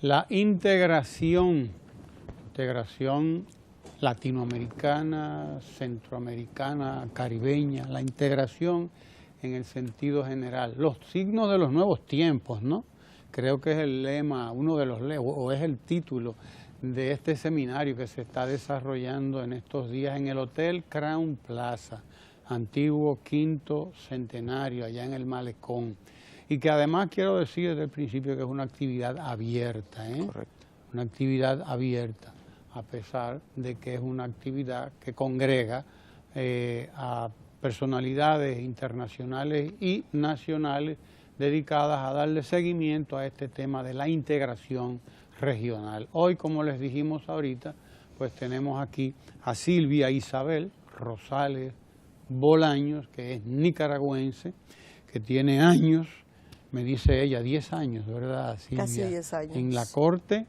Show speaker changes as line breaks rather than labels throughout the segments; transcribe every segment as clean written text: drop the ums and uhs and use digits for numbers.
La integración latinoamericana, centroamericana, caribeña, la integración en el sentido general, los signos de los nuevos tiempos, ¿no? Creo que es el lema, uno de los lemas, o es el título de este seminario que se está desarrollando en estos días en el Hotel Crown Plaza, antiguo quinto centenario, allá en el Malecón. Y que además quiero decir desde el principio que es una actividad abierta,
Correcto.
Una actividad abierta, a pesar de que es una actividad que congrega a personalidades internacionales y nacionales dedicadas a darle seguimiento a este tema de la integración regional. Hoy, como les dijimos ahorita, pues tenemos aquí a Silvia Isabel Rosales Bolaños, que es nicaragüense, que tiene años, me dice ella, 10 años, ¿verdad, Silvia?
Casi 10 años.
En la Corte,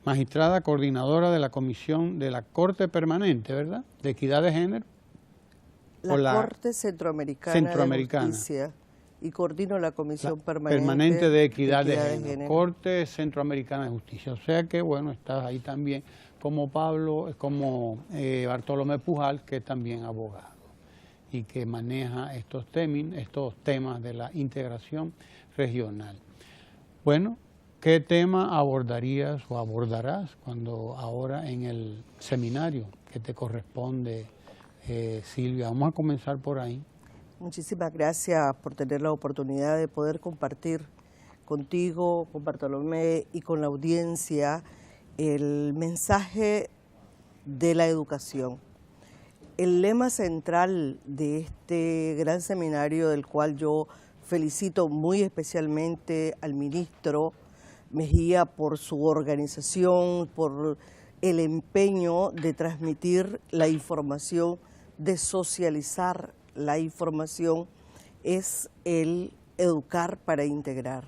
magistrada coordinadora de la Comisión de la Corte Permanente, ¿verdad?, de Equidad de Género.
La Corte Centroamericana de Justicia, y coordino la Comisión Permanente
de Equidad de Género. Corte Centroamericana de Justicia. O sea que, bueno, estás ahí también, como Bartolomé Pujal, que es también abogado y que maneja estos temas de la integración regional. Bueno, ¿qué tema abordarías o abordarás ahora en el seminario que te corresponde, Silvia? Vamos a comenzar por ahí.
Muchísimas gracias por tener la oportunidad de poder compartir contigo, con Bartolomé y con la audiencia el mensaje de la educación. El lema central de este gran seminario, del cual yo felicito muy especialmente al ministro Mejía por su organización, por el empeño de transmitir la información, de socializar la información, es el educar para integrar.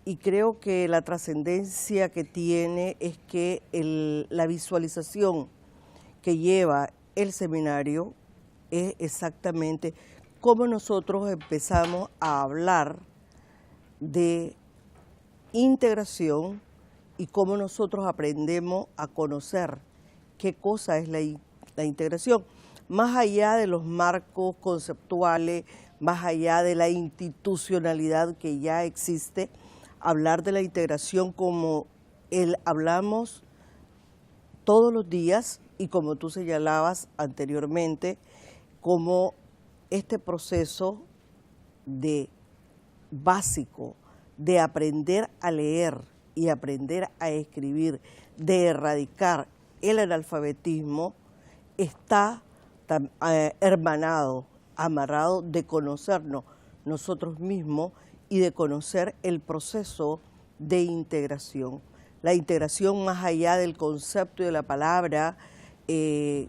Y creo que la trascendencia que tiene es que la visualización que lleva el seminario es exactamente cómo nosotros empezamos a hablar de integración y cómo nosotros aprendemos a conocer qué cosa es la integración, más allá de los marcos conceptuales, más allá de la institucionalidad que ya existe. Hablar de la integración como hablamos todos los días y como tú señalabas anteriormente, como este proceso de básico de aprender a leer y aprender a escribir, de erradicar el analfabetismo, está hermanado, amarrado de conocernos nosotros mismos y de conocer el proceso de integración. La integración más allá del concepto y de la palabra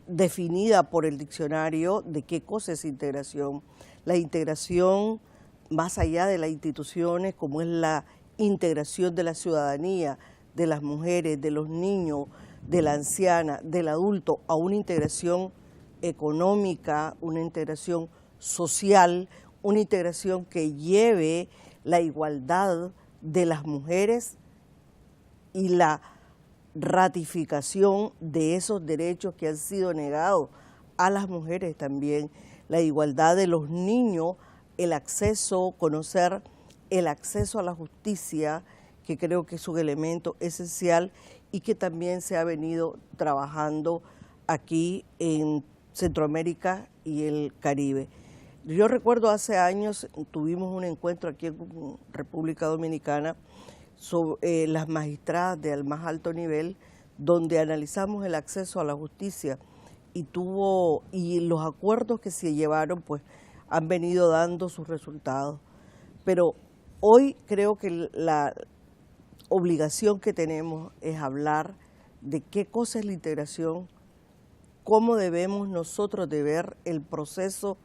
definida por el diccionario de qué cosa es integración. La integración más allá de las instituciones, como es la integración de la ciudadanía, de las mujeres, de los niños, de la anciana, del adulto, a una integración económica, una integración social, una integración que lleve la igualdad de las mujeres y la ratificación de esos derechos que han sido negados a las mujeres también, la igualdad de los niños, el acceso, conocer el acceso a la justicia, que creo que es un elemento esencial y que también se ha venido trabajando aquí en Centroamérica y el Caribe. Yo recuerdo hace años tuvimos un encuentro aquí en República Dominicana sobre las magistradas del más alto nivel, donde analizamos el acceso a la justicia y los acuerdos que se llevaron pues han venido dando sus resultados. Pero hoy creo que la obligación que tenemos es hablar de qué cosa es la integración, cómo debemos nosotros de ver el proceso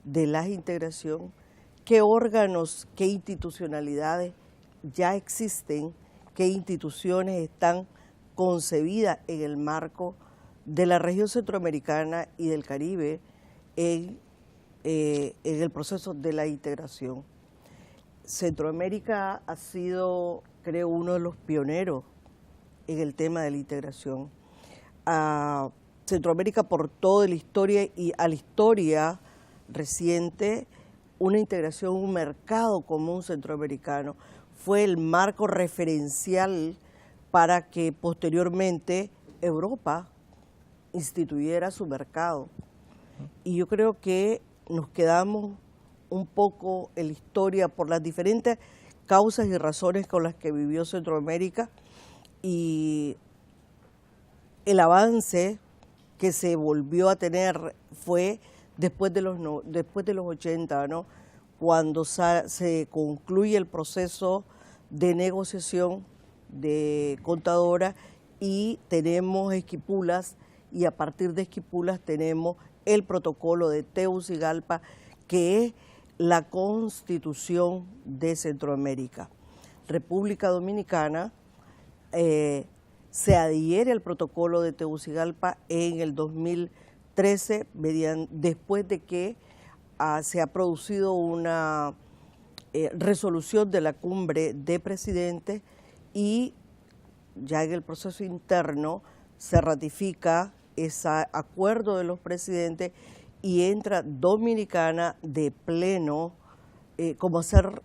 de la integración, qué órganos, qué institucionalidades ya existen, qué instituciones están concebidas en el marco de la región centroamericana y del Caribe en el proceso de la integración. Centroamérica ha sido creo, uno de los pioneros en el tema de la integración. A Centroamérica aportó de la historia y a la historia reciente una integración, un mercado común centroamericano. Fue el marco referencial para que posteriormente Europa instituyera su mercado. Y yo creo que nos quedamos un poco en la historia por las diferentes causas y razones con las que vivió Centroamérica, y el avance que se volvió a tener fue después de los 80, ¿no? Cuando se concluye el proceso de negociación de Contadora y tenemos Esquipulas, y a partir de Esquipulas tenemos el protocolo de Tegucigalpa, que es la Constitución de Centroamérica. República Dominicana se adhiere al protocolo de Tegucigalpa en el 2013, después de que se ha producido una resolución de la cumbre de presidentes, y ya en el proceso interno se ratifica ese acuerdo de los presidentes y entra Dominicana de pleno, como ser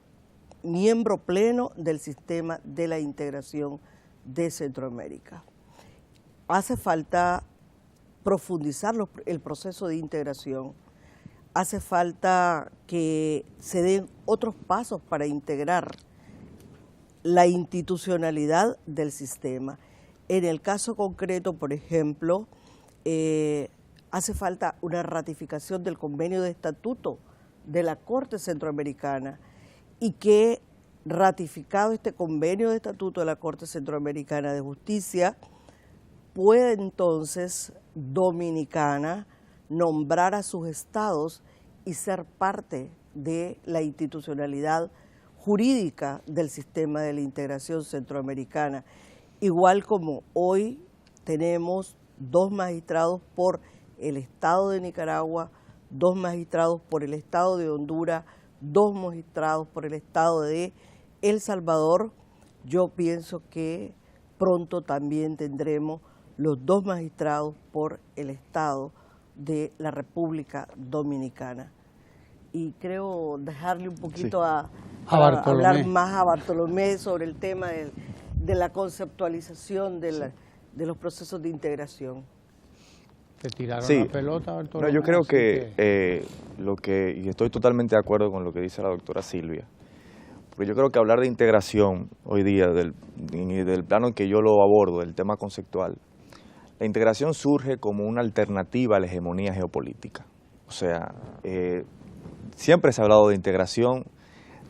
miembro pleno del sistema de la integración de Centroamérica. Hace falta profundizar el proceso de integración, hace falta que se den otros pasos para integrar la institucionalidad del sistema. En el caso concreto, por ejemplo, hace falta una ratificación del convenio de estatuto de la Corte Centroamericana, y que, ratificado este convenio de estatuto de la Corte Centroamericana de Justicia, puede entonces Dominicana nombrar a sus estados y ser parte de la institucionalidad jurídica del sistema de la integración centroamericana. Igual como hoy tenemos 2 magistrados por el Estado de Nicaragua, 2 magistrados por el Estado de Honduras, 2 magistrados por el Estado de El Salvador, yo pienso que pronto también tendremos los 2 magistrados por el Estado de la República Dominicana. Y creo dejarle un poquito a hablar más a Bartolomé sobre el tema de la conceptualización de los procesos de integración.
Te tiraron la pelota, Bartolomé.
No, yo creo que y estoy totalmente de acuerdo con lo que dice la doctora Silvia, porque yo creo que hablar de integración hoy día, del plano en que yo lo abordo, el tema conceptual, la integración surge como una alternativa a la hegemonía geopolítica. O sea, siempre se ha hablado de integración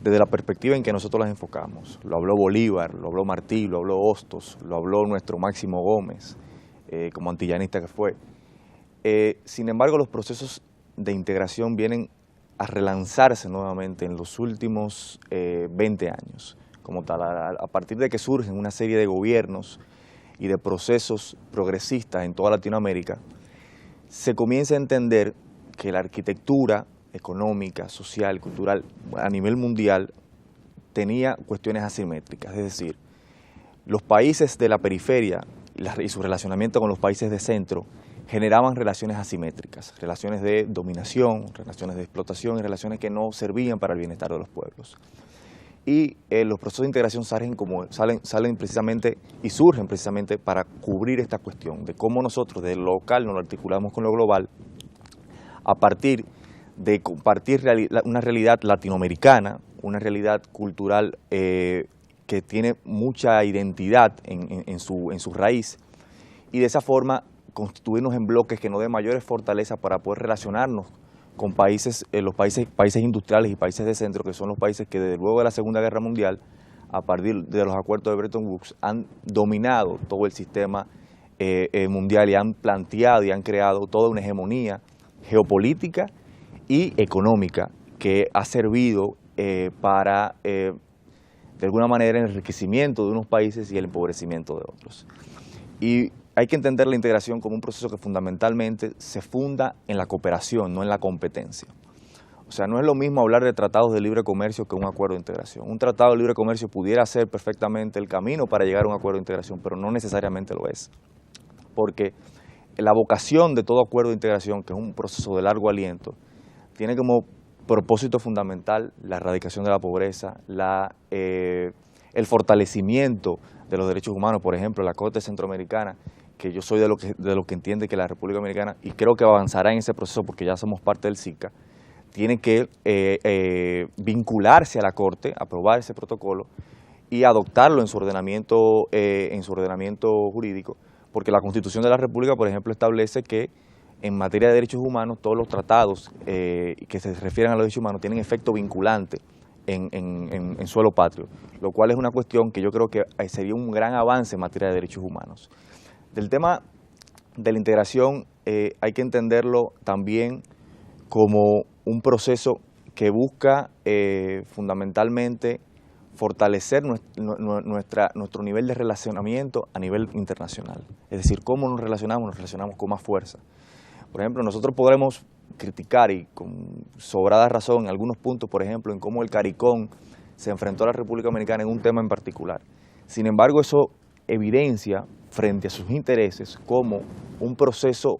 desde la perspectiva en que nosotros las enfocamos. Lo habló Bolívar, lo habló Martí, lo habló Hostos, lo habló nuestro Máximo Gómez, como antillanista que fue. Sin embargo, los procesos de integración vienen a relanzarse nuevamente en los últimos 20 años, como tal, a partir de que surgen una serie de gobiernos y de procesos progresistas en toda Latinoamérica, se comienza a entender que la arquitectura económica, social, cultural a nivel mundial tenía cuestiones asimétricas, es decir, los países de la periferia y su relacionamiento con los países de centro generaban relaciones asimétricas, relaciones de dominación, relaciones de explotación y relaciones que no servían para el bienestar de los pueblos. Y los procesos de integración salen precisamente y surgen precisamente para cubrir esta cuestión de cómo nosotros de lo local nos articulamos con lo global a partir de compartir una realidad latinoamericana, una realidad cultural que tiene mucha identidad en su raíz, y de esa forma constituirnos en bloques que nos den mayores fortalezas para poder relacionarnos con países, los países industriales y países de centro, que son los países que desde luego de la Segunda Guerra Mundial, a partir de los acuerdos de Bretton Woods, han dominado todo el sistema mundial y han planteado y han creado toda una hegemonía geopolítica y económica que ha servido para, de alguna manera, el enriquecimiento de unos países y el empobrecimiento de otros. Y hay que entender la integración como un proceso que fundamentalmente se funda en la cooperación, no en la competencia. O O sea, no es lo mismo hablar de tratados de libre comercio que un acuerdo de integración. Un tratado de libre comercio pudiera ser perfectamente el camino para llegar a un acuerdo de integración, pero no necesariamente lo es. Porque la vocación de todo acuerdo de integración, que es un proceso de largo aliento, tiene como propósito fundamental la erradicación de la pobreza, el fortalecimiento de los derechos humanos. Por ejemplo, la Corte Centroamericana, que yo soy de lo que entiende que la República Dominicana, y creo que avanzará en ese proceso porque ya somos parte del SICA, tiene que vincularse a la Corte, aprobar ese protocolo y adoptarlo en su ordenamiento jurídico, porque la Constitución de la República, por ejemplo, establece que en materia de derechos humanos todos los tratados que se refieren a los derechos humanos tienen efecto vinculante en suelo patrio, lo cual es una cuestión que yo creo que sería un gran avance en materia de derechos humanos. Del tema de la integración hay que entenderlo también como un proceso que busca fundamentalmente fortalecer nuestro nivel de relacionamiento a nivel internacional. Es decir, cómo nos relacionamos con más fuerza. Por ejemplo, nosotros podremos criticar, y con sobrada razón en algunos puntos, por ejemplo, en cómo el CARICOM se enfrentó a la República Dominicana en un tema en particular. Sin embargo, eso evidencia frente a sus intereses como un proceso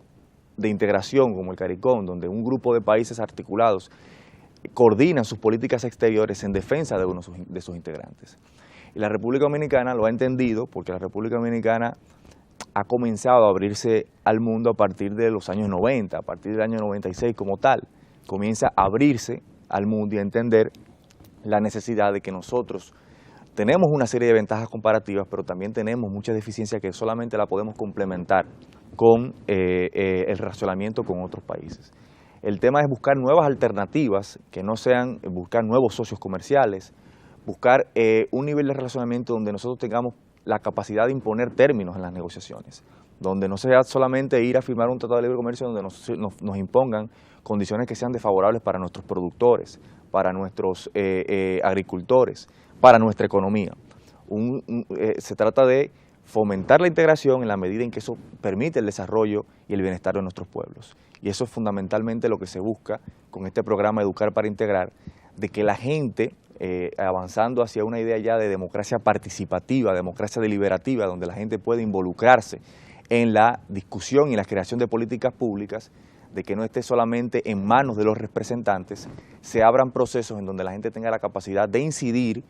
de integración como el CARICOM, donde un grupo de países articulados coordinan sus políticas exteriores en defensa de uno de sus integrantes. Y la República Dominicana lo ha entendido porque la República Dominicana ha comenzado a abrirse al mundo a partir de los años 90, a partir del año 96 como tal. Comienza a abrirse al mundo y a entender la necesidad de que nosotros tenemos una serie de ventajas comparativas, pero también tenemos muchas deficiencias que solamente la podemos complementar con el relacionamiento con otros países. El tema es buscar nuevas alternativas, que no sean buscar nuevos socios comerciales, buscar un nivel de relacionamiento donde nosotros tengamos la capacidad de imponer términos en las negociaciones, donde no sea solamente ir a firmar un tratado de libre comercio donde nos impongan condiciones que sean desfavorables para nuestros productores, para nuestros agricultores, para nuestra economía. Se trata de fomentar la integración en la medida en que eso permite el desarrollo y el bienestar de nuestros pueblos. Y eso es fundamentalmente lo que se busca con este programa Educar para Integrar, de que la gente, avanzando hacia una idea ya de democracia participativa, democracia deliberativa, donde la gente puede involucrarse en la discusión y la creación de políticas públicas, de que no esté solamente en manos de los representantes, se abran procesos en donde la gente tenga la capacidad de incidir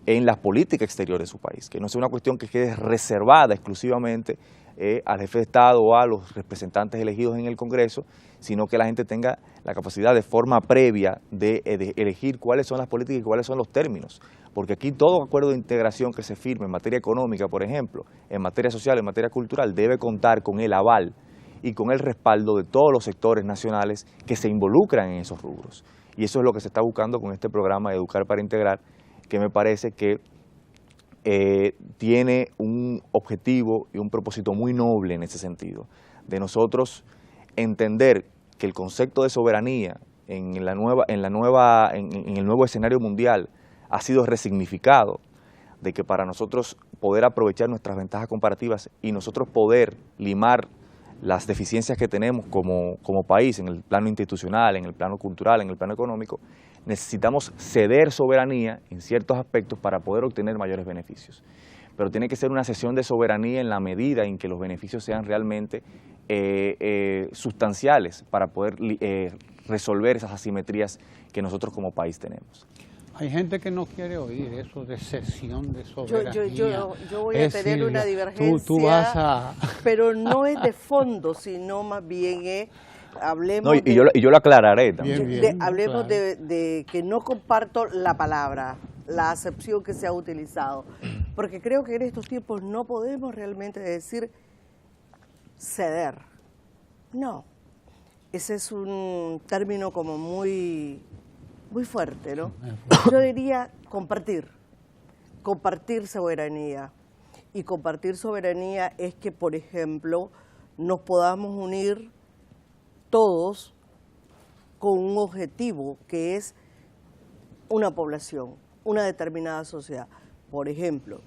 en las políticas exteriores de su país, que no sea una cuestión que quede reservada exclusivamente al jefe de Estado o a los representantes elegidos en el Congreso, sino que la gente tenga la capacidad de forma previa de elegir cuáles son las políticas y cuáles son los términos, porque aquí todo acuerdo de integración que se firme en materia económica, por ejemplo, en materia social, en materia cultural, debe contar con el aval y con el respaldo de todos los sectores nacionales que se involucran en esos rubros. Y eso es lo que se está buscando con este programa de Educar para Integrar, que me parece que tiene un objetivo y un propósito muy noble en ese sentido, de nosotros entender que el concepto de soberanía en el nuevo escenario mundial ha sido resignificado, de que para nosotros poder aprovechar nuestras ventajas comparativas y nosotros poder limar las deficiencias que tenemos como país en el plano institucional, en el plano cultural, en el plano económico, necesitamos ceder soberanía en ciertos aspectos para poder obtener mayores beneficios. Pero tiene que ser una cesión de soberanía en la medida en que los beneficios sean realmente sustanciales para poder resolver esas asimetrías que nosotros como país tenemos.
Hay gente que no quiere oír eso de cesión de soberanía.
Yo voy a tener una divergencia,
tú vas a...
pero no es de fondo, sino más bien es, hablemos
y yo lo aclararé también.
Hablemos
claro.
de que no comparto la palabra, la acepción que se ha utilizado, porque creo que en estos tiempos no podemos realmente decir ceder. No, ese es un término como muy fuerte, ¿no? Yo diría compartir soberanía. Y compartir soberanía es que, por ejemplo, nos podamos unir todos con un objetivo que es una población, una determinada sociedad. Por ejemplo,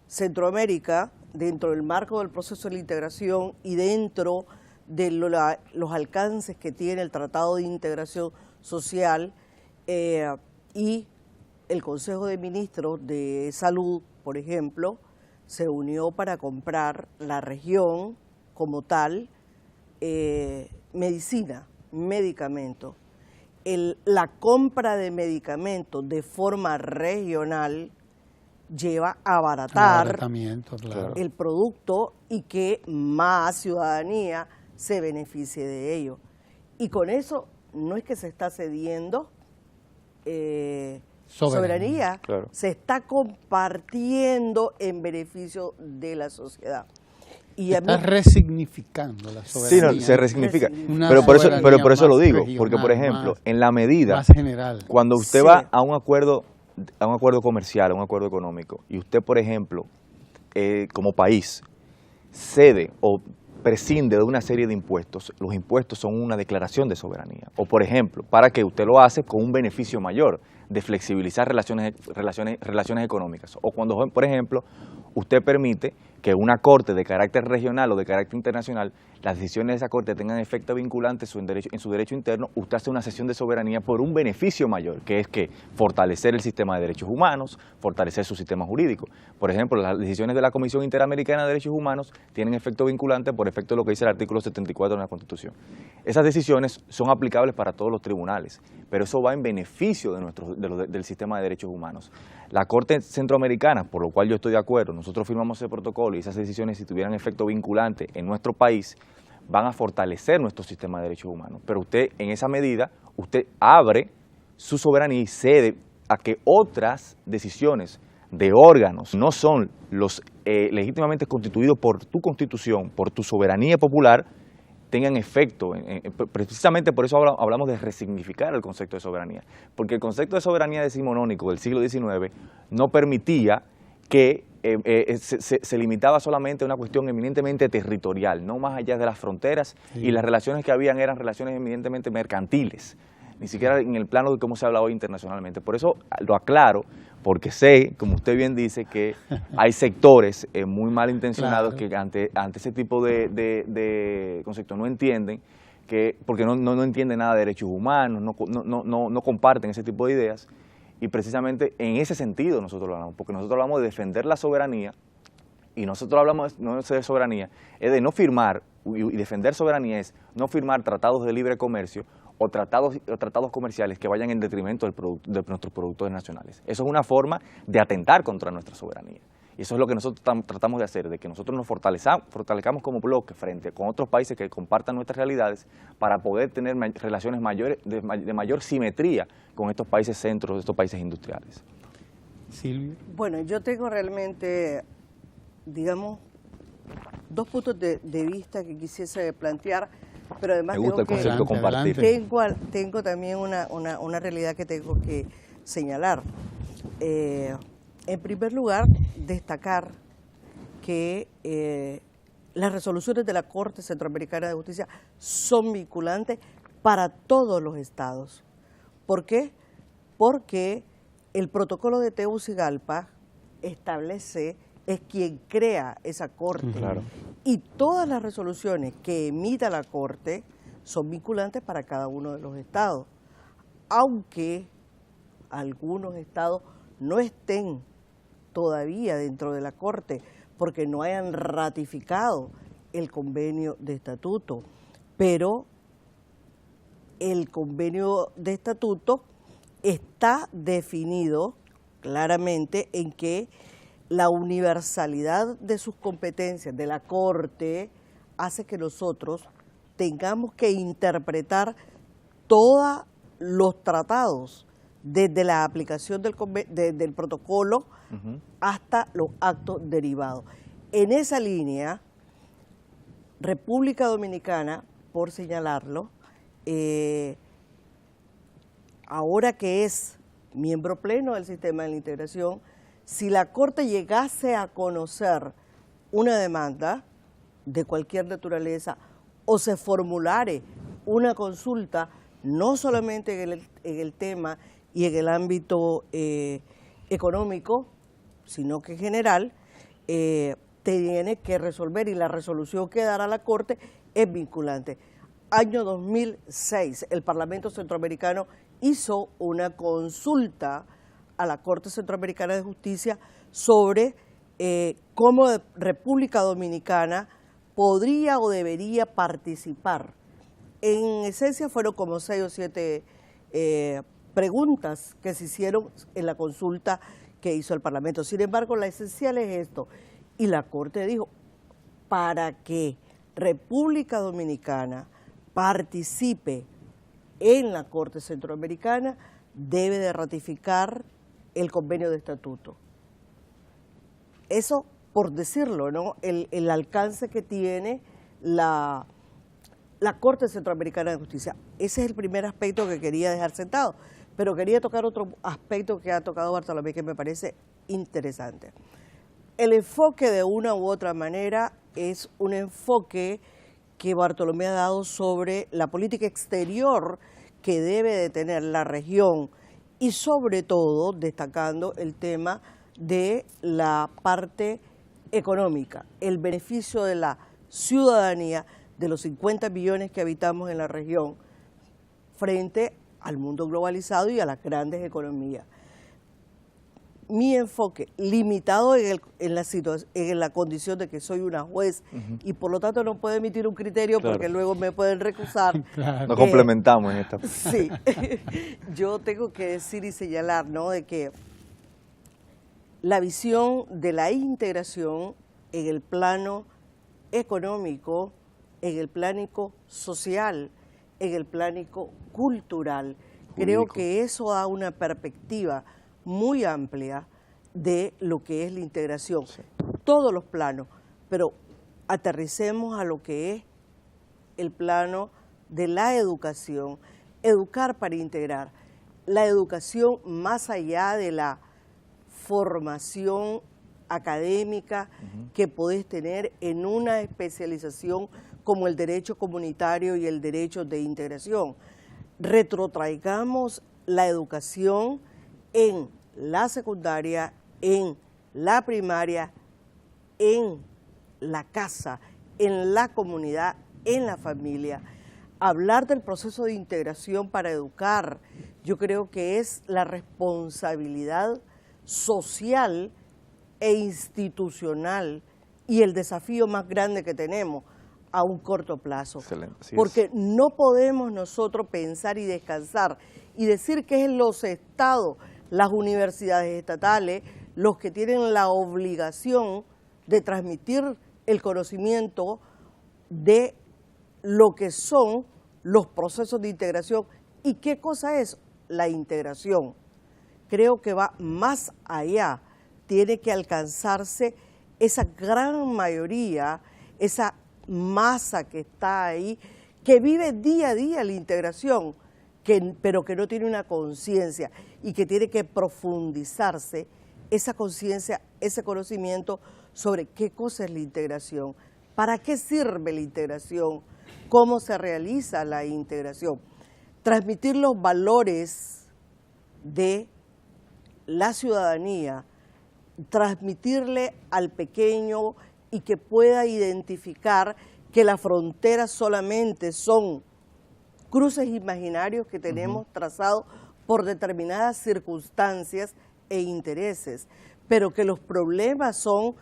Centroamérica, dentro del marco del proceso de la integración y dentro de los alcances que tiene el Tratado de Integración Social y el Consejo de Ministros de Salud, por ejemplo, se unió para comprar la región como tal, medicina, medicamentos. La compra de medicamentos de forma regional lleva a abaratar
claro,
el producto y que más ciudadanía se beneficie de ello. Y con eso no es que se está cediendo soberanía,
claro.
se está compartiendo en beneficio de la sociedad. Y
está resignificando la soberanía.
Sí, no, se resignifica.
Una
Pero por eso lo digo,
regional,
porque por ejemplo,
más,
en la medida,
más general.
cuando usted
Sí.
va a un acuerdo comercial, a un acuerdo económico, y usted, por ejemplo, como país, cede o prescinde de una serie de impuestos, los impuestos son una declaración de soberanía. O, por ejemplo, para que usted lo hace con un beneficio mayor de flexibilizar relaciones económicas. O cuando, por ejemplo, usted permite que una corte de carácter regional o de carácter internacional, las decisiones de esa corte tengan efecto vinculante en su derecho interno, usted hace una cesión de soberanía por un beneficio mayor, que es que fortalecer el sistema de derechos humanos, fortalecer su sistema jurídico. Por ejemplo, las decisiones de la Comisión Interamericana de Derechos Humanos tienen efecto vinculante por efecto de lo que dice el artículo 74 de la Constitución. Esas decisiones son aplicables para todos los tribunales, pero eso va en beneficio del sistema de derechos humanos. La Corte Centroamericana, por lo cual yo estoy de acuerdo, nosotros firmamos ese protocolo y esas decisiones, si tuvieran efecto vinculante en nuestro país, van a fortalecer nuestro sistema de derechos humanos. Pero usted, en esa medida, usted abre su soberanía y cede a que otras decisiones de órganos no son los legítimamente constituidos por tu Constitución, por tu soberanía popular, tengan efecto. Precisamente por eso hablamos de resignificar el concepto de soberanía, porque el concepto de soberanía decimonónico del siglo XIX no permitía que se limitaba solamente a una cuestión eminentemente territorial, no más allá de las fronteras, y las relaciones que habían eran relaciones eminentemente mercantiles, ni siquiera en el plano de cómo se habla hoy internacionalmente. Por eso lo aclaro, porque sé, como usted bien dice, que hay sectores muy malintencionados que ante ese tipo de conceptos no entienden, porque no entienden nada de derechos humanos, no comparten ese tipo de ideas, y precisamente en ese sentido nosotros lo hablamos, porque nosotros hablamos de defender la soberanía, y nosotros hablamos no de soberanía, es de no firmar, y defender soberanía es no firmar tratados de libre comercio o tratados comerciales que vayan en detrimento de nuestros productores nacionales. Eso es una forma de atentar contra nuestra soberanía. Y eso es lo que nosotros tratamos de hacer, de que nosotros nos fortalezcamos como bloque frente con otros países que compartan nuestras realidades para poder tener relaciones de mayor simetría con estos países centros, estos países industriales.
Silvia.
Bueno, yo tengo realmente, digamos, dos puntos de vista que quisiese plantear, pero además
Me gusta el concepto compartir.
tengo también una realidad que tengo que señalar. En primer lugar, destacar que las resoluciones de la Corte Centroamericana de Justicia son vinculantes para todos los estados. ¿Por qué? Porque el protocolo de Tegucigalpa establece, es quien crea esa Corte.
Claro.
Y todas las resoluciones que emita la Corte son vinculantes para cada uno de los estados, aunque algunos estados no estén todavía dentro de la Corte porque no hayan ratificado el convenio de estatuto, pero el convenio de estatuto está definido claramente en que la universalidad de sus competencias de la Corte hace que nosotros tengamos que interpretar todos los tratados, desde la aplicación del protocolo hasta los actos derivados. En esa línea, República Dominicana, por señalarlo, ahora que es miembro pleno del sistema de la integración, si la Corte llegase a conocer una demanda de cualquier naturaleza o se formulare una consulta, no solamente en el tema y en el ámbito económico, sino que en general, tiene que resolver, y la resolución que dará la Corte es vinculante. Año 2006, el Parlamento Centroamericano hizo una consulta a la Corte Centroamericana de Justicia sobre cómo República Dominicana podría o debería participar. En esencia fueron como 6 o 7 preguntas que se hicieron en la consulta que hizo el Parlamento. Sin embargo, la esencial es esto. Y la Corte dijo, para que República Dominicana participe en la Corte Centroamericana, debe de ratificar el convenio de estatuto. Eso, por decirlo, ¿no? El alcance que tiene la Corte Centroamericana de Justicia. Ese es el primer aspecto que quería dejar sentado, pero quería tocar otro aspecto que ha tocado Bartolomé que me parece interesante. El enfoque, de una u otra manera, es un enfoque que Bartolomé ha dado sobre la política exterior que debe de tener la región y sobre todo destacando el tema de la parte económica, el beneficio de la ciudadanía de los 50 millones que habitamos en la región frente al mundo globalizado y a las grandes economías. Mi enfoque, limitado en la condición de que soy una juez y por lo tanto no puedo emitir un criterio porque luego me pueden recusar.
Nos complementamos en esta.
Sí, yo tengo que decir y señalar, ¿no?, de que la visión de la integración en el plano económico, en el plano social, en el plano cultural, creo que eso da una perspectiva muy amplia de lo que es la integración, todos los planos, pero aterricemos a lo que es el plano de la educación, educar para integrar, la educación más allá de la formación académica que podés tener en una especialización como el derecho comunitario y el derecho de integración. Retrotraigamos la educación en la secundaria, en la primaria, en la casa, en la comunidad, en la familia. Hablar del proceso de integración para educar, yo creo que es la responsabilidad social e institucional y el desafío más grande que tenemos a un corto plazo.
Excelente,
porque no podemos nosotros pensar y descansar y decir que es los estados, las universidades estatales, los que tienen la obligación de transmitir el conocimiento de lo que son los procesos de integración. ¿Y qué cosa es la integración? Creo que va más allá, tiene que alcanzarse esa gran mayoría, esa masa que está ahí, que vive día a día la integración, pero que no tiene una conciencia y que tiene que profundizarse esa conciencia, ese conocimiento sobre qué cosa es la integración, para qué sirve la integración, cómo se realiza la integración. Transmitir los valores de la ciudadanía, transmitirle al pequeño y que pueda identificar que las fronteras solamente son cruces imaginarios que tenemos trazados por determinadas circunstancias e intereses, pero que los problemas son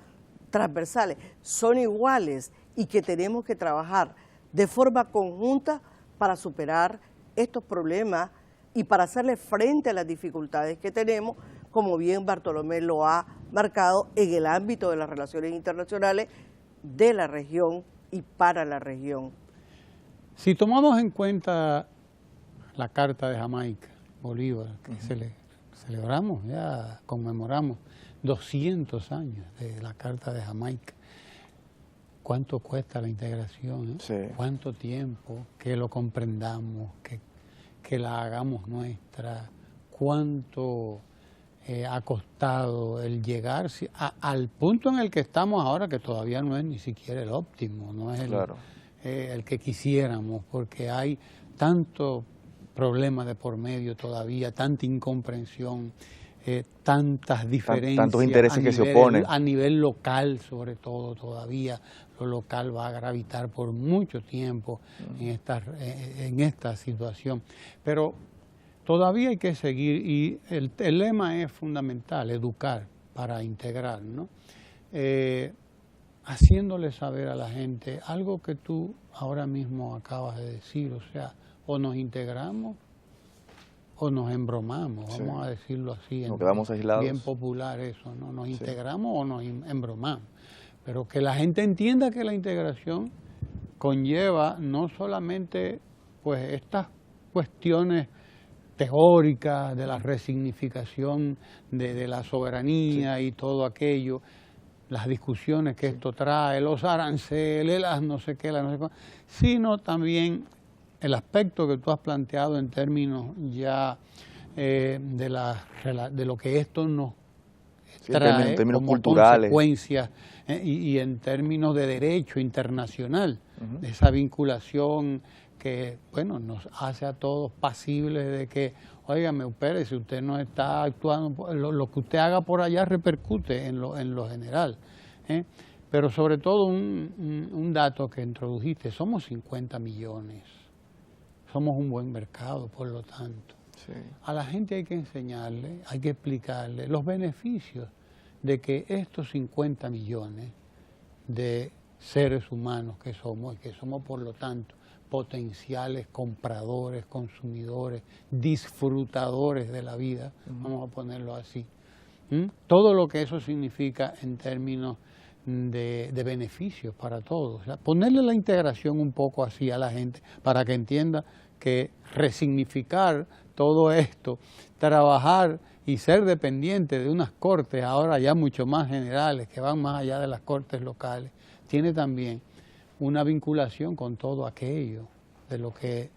transversales, son iguales y que tenemos que trabajar de forma conjunta para superar estos problemas y para hacerle frente a las dificultades que tenemos, como bien Bartolomé lo ha marcado en el ámbito de las relaciones internacionales de la región y para la región.
Si tomamos en cuenta la Carta de Jamaica, Bolívar, que celebramos, ya conmemoramos 200 años de la Carta de Jamaica, ¿cuánto cuesta la integración?
Sí.
¿Cuánto tiempo que lo comprendamos, que la hagamos nuestra? ¿Cuánto ha costado el llegar al punto en el que estamos ahora, que todavía no es ni siquiera el óptimo, no es el que quisiéramos, porque hay tanto problema de por medio todavía, tanta incomprensión, tantas diferencias.
Tantos intereses que se oponen.
A nivel local, sobre todo, todavía lo local va a gravitar por mucho tiempo en esta situación. Pero todavía hay que seguir, y el lema es fundamental: educar para integrar, ¿no? Haciéndole saber a la gente algo que tú ahora mismo acabas de decir, o sea, o nos integramos o nos embromamos, vamos a decirlo así,
nos quedamos aislados.
Bien popular eso, ¿no? Nos integramos o nos embromamos, pero que la gente entienda que la integración conlleva no solamente pues estas cuestiones teóricas de la resignificación de la soberanía y todo aquello, las discusiones que esto trae, los aranceles, las no sé qué, las no sé cuál, sino también el aspecto que tú has planteado en términos ya de lo que esto nos trae
en términos
como
culturales,
consecuencias y en términos de derecho internacional, esa vinculación que, bueno, nos hace a todos pasibles de que, óigame, Pérez, si usted no está actuando, lo que usted haga por allá repercute en lo general. Pero sobre todo un dato que introdujiste: somos 50 millones, somos un buen mercado, por lo tanto. Sí. A la gente hay que enseñarle, hay que explicarle los beneficios de que estos 50 millones de seres humanos que somos, y que somos por lo tanto potenciales compradores, consumidores, disfrutadores de la vida, vamos a ponerlo así. Todo lo que eso significa en términos de beneficios para todos. O sea, ponerle la integración un poco así a la gente para que entienda que resignificar todo esto, trabajar y ser dependiente de unas cortes ahora ya mucho más generales, que van más allá de las cortes locales, tiene también una vinculación con todo aquello de lo que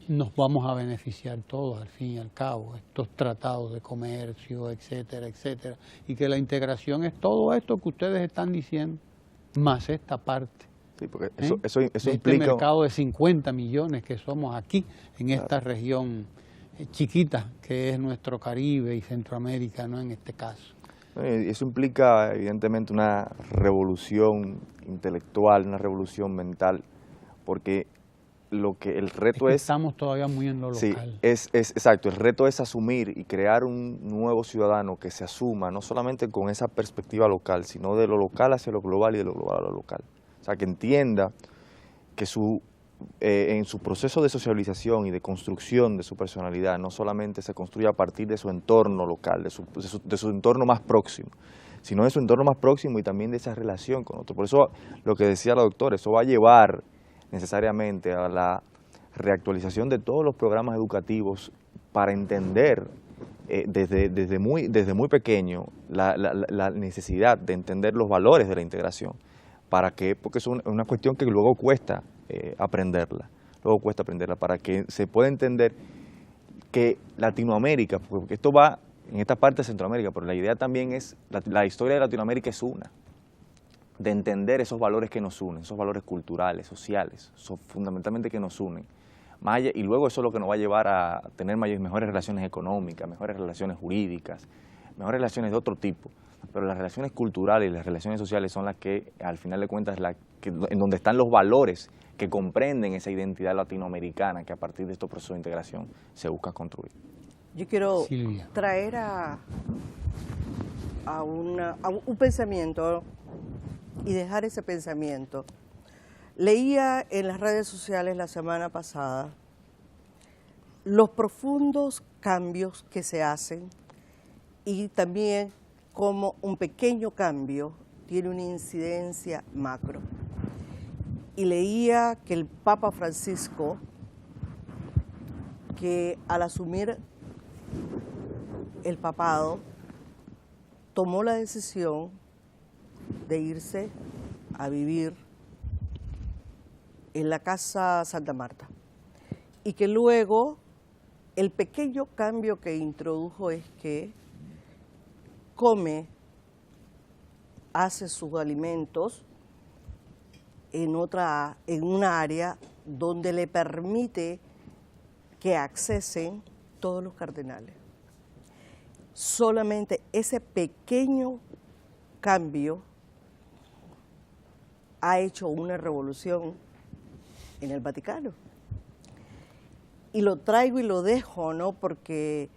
nos vamos a beneficiar todos al fin y al cabo, estos tratados de comercio, etcétera, etcétera, y que la integración es todo esto que ustedes están diciendo, más esta parte.
Sí, porque eso
de
implica...
este mercado de 50 millones que somos aquí, en esta región chiquita que es nuestro Caribe y Centroamérica, ¿no? En este caso.
Eso implica evidentemente una revolución intelectual, una revolución mental, porque lo que el reto es...
Estamos todavía muy en lo local.
Sí, exacto, el reto es asumir y crear un nuevo ciudadano que se asuma no solamente con esa perspectiva local, sino de lo local hacia lo global y de lo global a lo local. O sea, que entienda que en su proceso de socialización y de construcción de su personalidad no solamente se construye a partir de su entorno local, de su entorno más próximo, sino de su entorno más próximo y también de esa relación con otros. Por eso lo que decía la doctora, eso va a llevar necesariamente a la reactualización de todos los programas educativos para entender desde muy pequeño la necesidad de entender los valores de la integración. ¿Para qué? Porque es una cuestión que luego cuesta aprenderla, para que se pueda entender que Latinoamérica, porque esto va en esta parte de Centroamérica, pero la idea también es, la historia de Latinoamérica es una, de entender esos valores que nos unen, esos valores culturales, sociales, fundamentalmente que nos unen. Y luego eso es lo que nos va a llevar a tener mejores relaciones económicas, mejores relaciones jurídicas, mejores relaciones de otro tipo. Pero las relaciones culturales y las relaciones sociales son las que, al final de cuentas, en donde están los valores que comprenden esa identidad latinoamericana que a partir de estos procesos de integración se busca construir.
Yo quiero traer a un pensamiento y dejar ese pensamiento. Leía en las redes sociales la semana pasada los profundos cambios que se hacen y también cómo un pequeño cambio tiene una incidencia macro. Y leía que el Papa Francisco, que al asumir el papado, tomó la decisión de irse a vivir en la Casa Santa Marta. Y que luego el pequeño cambio que introdujo es que hace sus alimentos en una área donde le permite que accesen todos los cardenales. O solamente ese pequeño cambio ha hecho una revolución en el Vaticano. Y lo traigo y lo dejo, ¿no? Porque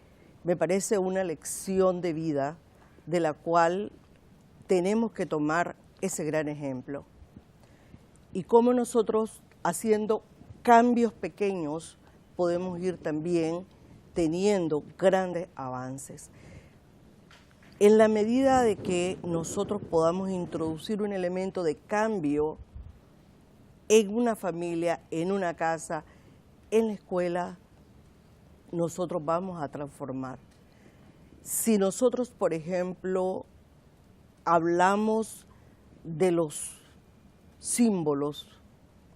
me parece una lección de vida de la cual tenemos que tomar ese gran ejemplo. Y cómo nosotros, haciendo cambios pequeños, podemos ir también teniendo grandes avances. En la medida de que nosotros podamos introducir un elemento de cambio en una familia, en una casa, en la escuela, nosotros vamos a transformar. Si nosotros, por ejemplo, hablamos de los símbolos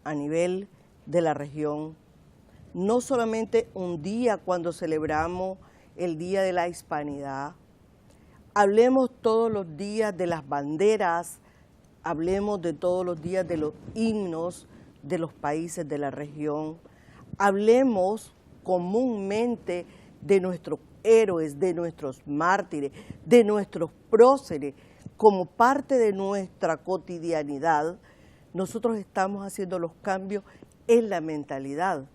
a nivel de la región, no solamente un día cuando celebramos el Día de la Hispanidad, hablemos todos los días de las banderas, hablemos de todos los días de los himnos de los países de la región, hablemos comúnmente de nuestros héroes, de nuestros mártires, de nuestros próceres, como parte de nuestra cotidianidad. Nosotros estamos haciendo los cambios en la mentalidad,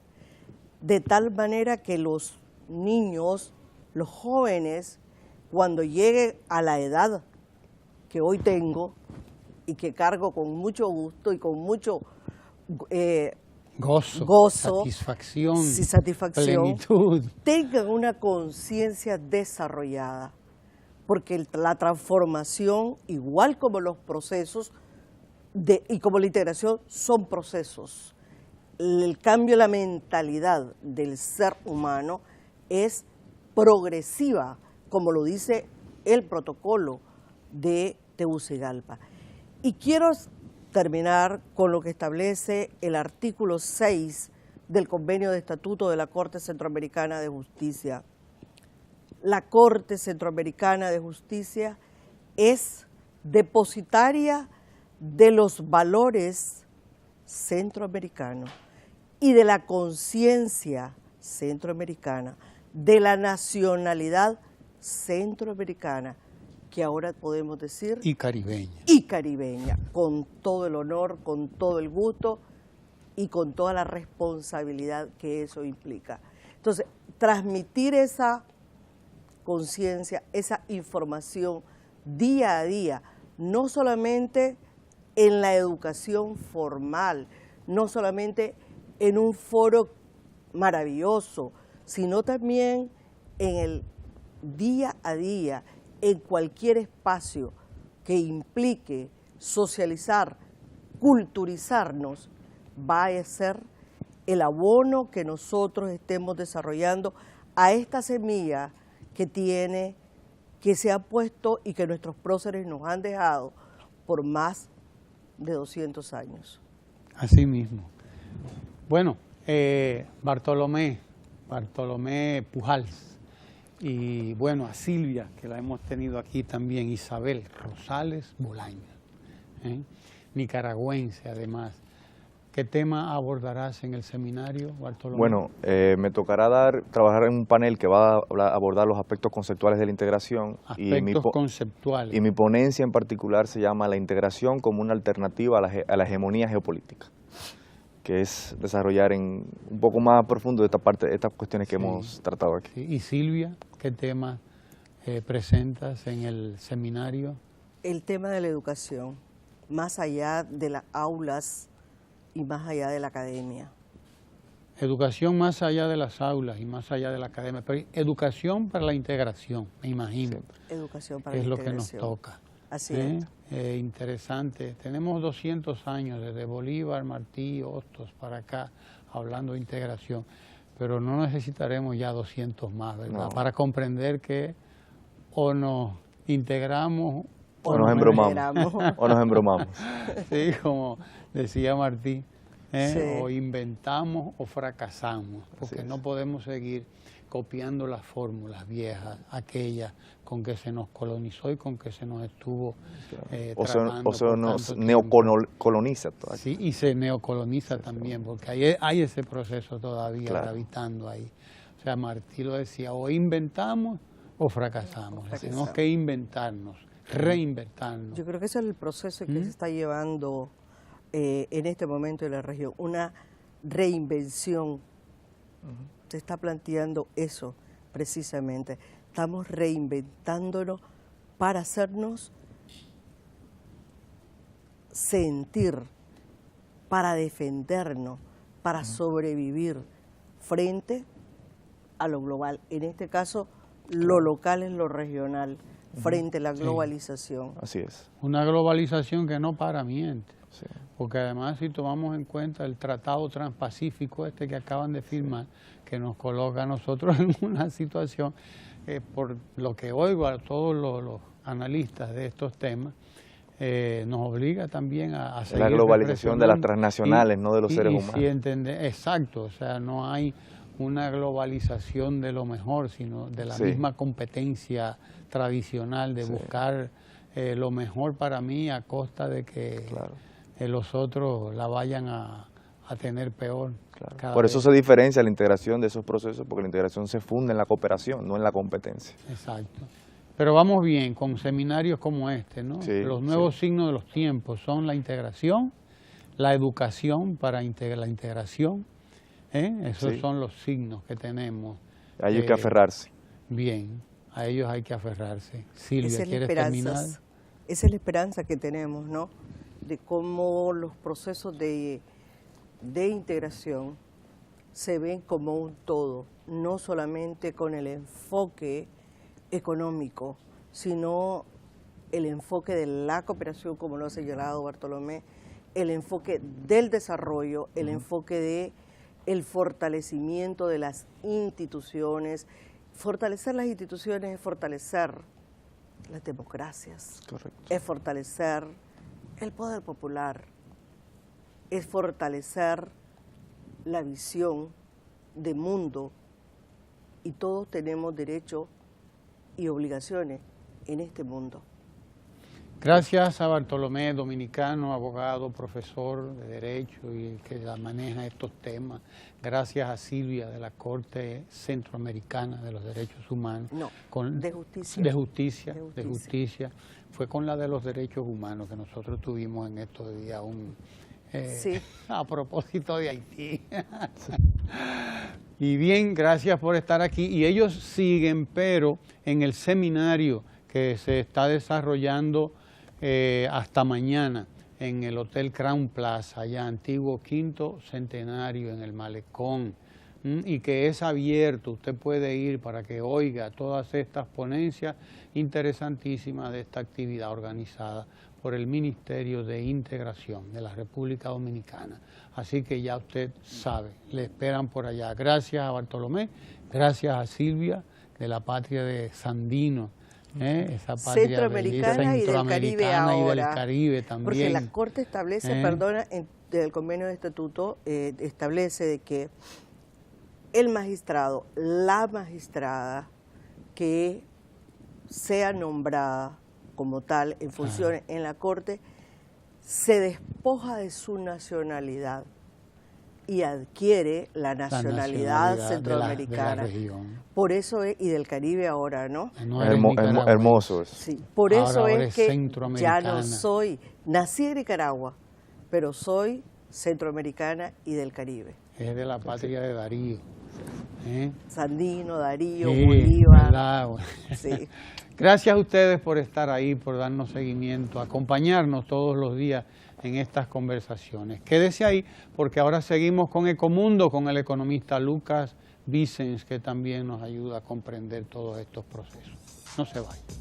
de tal manera que los niños, los jóvenes, cuando lleguen a la edad que hoy tengo y que cargo con mucho gusto y con mucho gozo, satisfacción,
plenitud,
tengan una conciencia desarrollada, porque la transformación, igual como los procesos y como la integración, son procesos. El cambio de la mentalidad del ser humano es progresiva, como lo dice el protocolo de Tegucigalpa. Y quiero terminar con lo que establece el artículo 6 del Convenio de Estatuto de la Corte Centroamericana de Justicia. La Corte Centroamericana de Justicia es depositaria de los valores centroamericanos y de la conciencia centroamericana, de la nacionalidad centroamericana, que ahora podemos decir...
Y caribeña.
Y caribeña, con todo el honor, con todo el gusto y con toda la responsabilidad que eso implica. Entonces, transmitir esa conciencia, esa información día a día, no solamente en la educación formal, no solamente en un foro maravilloso, sino también en el día a día, en cualquier espacio que implique socializar, culturizarnos, va a ser el abono que nosotros estemos desarrollando a esta semilla que se ha puesto y que nuestros próceres nos han dejado por más de 200 años.
Así mismo. Bueno, Bartolomé Pujals, y bueno, a Silvia, que la hemos tenido aquí también, Isabel Rosales Bolaños, nicaragüense además. ¿Qué tema abordarás en el seminario, Bartolomé?
Bueno, me tocará trabajar en un panel que va a abordar los aspectos conceptuales de la integración.
Conceptuales.
Y mi ponencia en particular se llama La integración como una alternativa a la hegemonía geopolítica, que es desarrollar un poco más profundo estas cuestiones que hemos tratado aquí.
Sí. Y Silvia, ¿qué tema presentas en el seminario?
El tema de la educación, más allá de las aulas y más allá de la academia.
Educación más allá de las aulas y más allá de la academia, pero educación para la integración, me imagino.
Sí. Educación para la integración.
Es lo que nos toca.
Así es.
Interesante. Tenemos 200 años desde Bolívar, Martí, Hostos para acá, hablando de integración, pero no necesitaremos ya 200 más, ¿verdad? No. Para comprender que o nos integramos
o nos embromamos. O nos embromamos.
Sí, como decía Martí, o inventamos o fracasamos, porque no podemos seguir copiando las fórmulas viejas, aquellas con que se nos colonizó y con que se nos estuvo tratando.
O se nos neocoloniza todavía.
Sí, y se neocoloniza también, porque hay ese proceso todavía gravitando ahí. O sea, Martí lo decía, o inventamos o fracasamos.
fracasamos.
Tenemos que inventarnos, reinventarnos.
Yo creo que ese es el proceso que se está llevando en este momento en la región, una reinvención. Se está planteando eso precisamente. Estamos reinventándonos para hacernos sentir, para defendernos, para sobrevivir frente a lo global. En este caso, lo local en lo regional, frente a la globalización.
Así es.
Una globalización que no para miente.
Sí.
Porque además, si tomamos en cuenta el Tratado Transpacífico que acaban de firmar, que nos coloca a nosotros en una situación, por lo que oigo a todos los analistas de estos temas, nos obliga también a seguir
la globalización de las transnacionales, no de los seres humanos.
Sí, exacto, o sea, no hay una globalización de lo mejor, sino de la misma competencia tradicional de buscar lo mejor para mí a costa de que los otros la vayan a tener peor.
Claro. Por eso se diferencia la integración de esos procesos, porque la integración se funda en la cooperación, no en la competencia.
Exacto. Pero vamos bien con seminarios como este, ¿no?
Sí,
los nuevos signos de los tiempos son la integración, la educación para la integración. Esos son los signos que tenemos.
A ellos hay que aferrarse.
Bien, a ellos hay que aferrarse. Silvia, ¿quieres terminar?
Esa es la esperanza que tenemos, ¿no? De cómo los procesos de integración se ven como un todo, no solamente con el enfoque económico, sino el enfoque de la cooperación, como lo ha señalado Bartolomé, el enfoque del desarrollo, el enfoque de el fortalecimiento de las instituciones. Fortalecer las instituciones es fortalecer las democracias, es fortalecer el poder popular, es fortalecer la visión de mundo, y todos tenemos derecho y obligaciones en este mundo.
Gracias a Bartolomé Dominicano, abogado, profesor de Derecho y que maneja estos temas. Gracias a Silvia de la Corte Centroamericana de los Derechos Humanos.
No, de justicia.
De justicia. Fue con la de los derechos humanos que nosotros tuvimos en estos días a propósito de Haití. Y bien, gracias por estar aquí. Y ellos siguen, pero en el seminario que se está desarrollando hasta mañana en el Hotel Crown Plaza, allá antiguo Quinto Centenario en el Malecón, y que es abierto, usted puede ir para que oiga todas estas ponencias interesantísimas de esta actividad organizada por el Ministerio de Integración de la República Dominicana. Así que ya usted sabe, le esperan por allá. Gracias a Bartolomé, gracias a Silvia de la patria de Sandino, esa patria
centroamericana y del Caribe ahora,
y del Caribe también.
Porque la Corte establece, del convenio de estatuto, establece de que el magistrado, la magistrada que sea nombrada como tal en funciones en la Corte, se despoja de su nacionalidad y adquiere la nacionalidad centroamericana.
De la región.
Por eso es, y del Caribe ahora, ¿no?
Hermoso eso.
Sí, por eso
ahora
es que
centroamericana.
ya no soy, nací en Nicaragua, pero soy centroamericana y del Caribe.
Es de la patria de Darío.
Sandino, Darío, Bolívar. Sí.
Gracias a ustedes por estar ahí, por darnos seguimiento, acompañarnos todos los días en estas conversaciones. Quédese ahí porque ahora seguimos con Ecomundo, con el economista Lucas Vicens, que también nos ayuda a comprender todos estos procesos. No se vayan.